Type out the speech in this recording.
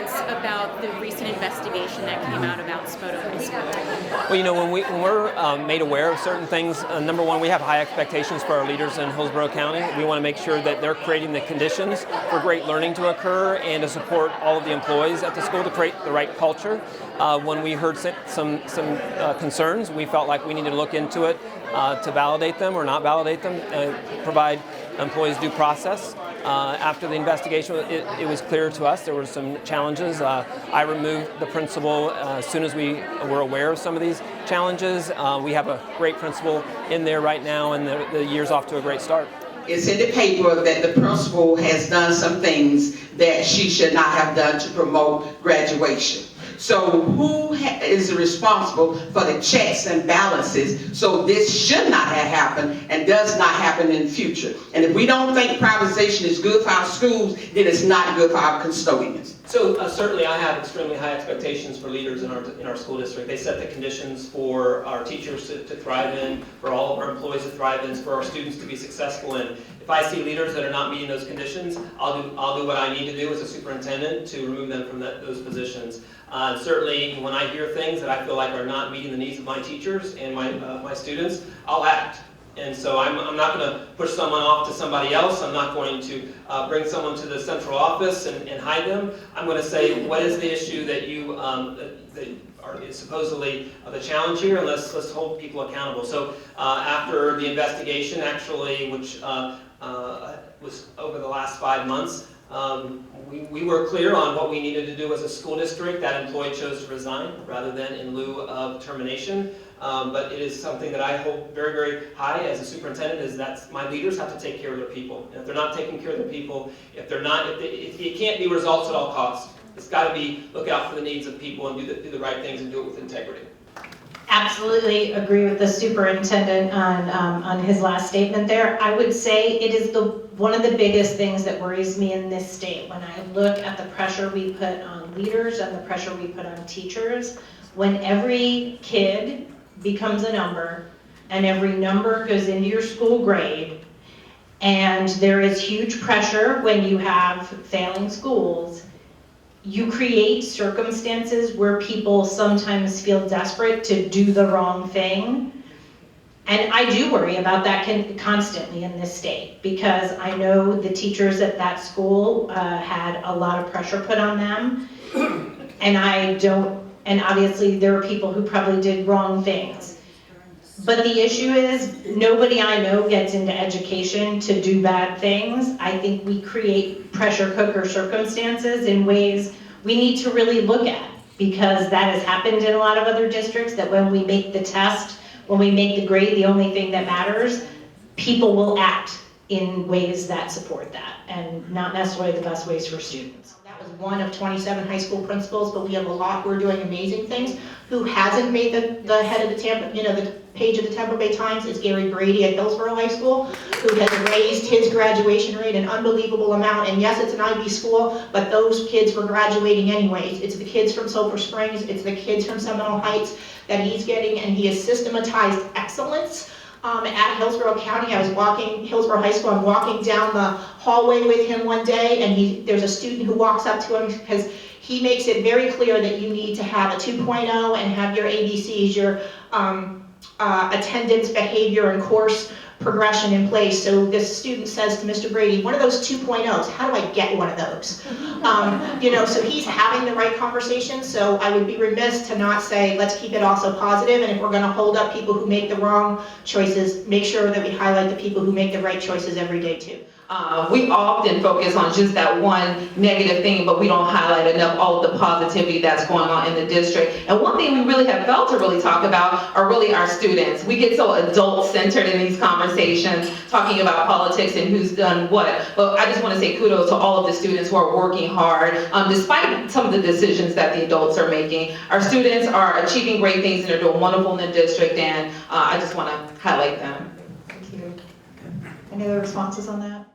comments about the recent investigation that came out about Spoto High School? Well, you know, when we're made aware of certain things, number one, we have high expectations for our leaders in Hillsborough County. We want to make sure that they're creating the conditions for great learning to occur and to support all of the employees at the school to create the right culture. When we heard some concerns, we felt like we needed to look into it to validate them or not validate them, provide employees due process. After the investigation, it was clear to us there were some challenges. I removed the principal as soon as we were aware of some of these challenges. We have a great principal in there right now, and the year's off to a great start. It's in the paper that the principal has done some things that she should not have done to promote graduation. So who is responsible for the checks and balances so this should not have happened and does not happen in the future? And if we don't think privatization is good for our schools, then it's not good for our custodians. So certainly I have extremely high expectations for leaders in our school district. They set the conditions for our teachers to thrive in, for all of our employees to thrive in, for our students to be successful in. If I see leaders that are not meeting those conditions, I'll do what I need to do as a superintendent to remove them from those positions. Certainly, when I hear things that I feel like are not meeting the needs of my teachers and my students, I'll act. And so I'm not going to push someone off to somebody else. I'm not going to bring someone to the central office and hide them. I'm going to say, what is the issue that you is supposedly the challenge here, and let's hold people accountable. So after the investigation, actually, which was over the last 5 months, we were clear on what we needed to do as a school district. That employee chose to resign rather than in lieu of termination. But it is something that I hold very, very high as a superintendent, is that my leaders have to take care of their people. And if they're not taking care of their people, if it can't be results at all costs. It's got to be look out for the needs of people and do the right things and do it with integrity. Absolutely agree with the superintendent on his last statement there. I would say it is one of the biggest things that worries me in this state when I look at the pressure we put on leaders and the pressure we put on teachers. When every kid becomes a number and every number goes into your school grade, and there is huge pressure when you have failing schools, you create circumstances where people sometimes feel desperate to do the wrong thing. And I do worry about that constantly in this state, because I know the teachers at that school had a lot of pressure put on them. And obviously there are people who probably did wrong things. But the issue is, nobody I know gets into education to do bad things. I think we create pressure cooker circumstances in ways we need to really look at, because that has happened in a lot of other districts, that when we make the test, when we make the grade the only thing that matters, people will act in ways that support that, and not necessarily the best ways for students. That was one of 27 high school principals, but we have a lot who are doing amazing things. Who hasn't made the head of the Tampa, the page of the Tampa Bay Times is Gary Brady at Hillsborough High School, who has raised his graduation rate an unbelievable amount. And yes, it's an IB school, but those kids were graduating anyways. It's the kids from Sulphur Springs, it's the kids from Seminole Heights that he's getting, and he has systematized excellence. At Hillsborough County, I was walking Hillsborough High School, I'm walking down the hallway with him one day, and there's a student who walks up to him because he makes it very clear that you need to have a 2.0 and have your ABCs, your attendance, behavior, and course progression in place. So this student says to Mr. Brady, one of those 2.0s, how do I get one of those? So he's having the right conversation. So I would be remiss to not say, let's keep it also positive. And if we're gonna hold up people who make the wrong choices, make sure that we highlight the people who make the right choices every day too. We often focus on just that one negative thing, but we don't highlight enough all of the positivity that's going on in the district. And one thing we really have felt to really talk about are really our students. We get so adult-centered in these conversations, talking about politics and who's done what. But I just want to say kudos to all of the students who are working hard, despite some of the decisions that the adults are making. Our students are achieving great things and they're doing wonderful in the district, and I just want to highlight them. Thank you. Any other responses on that?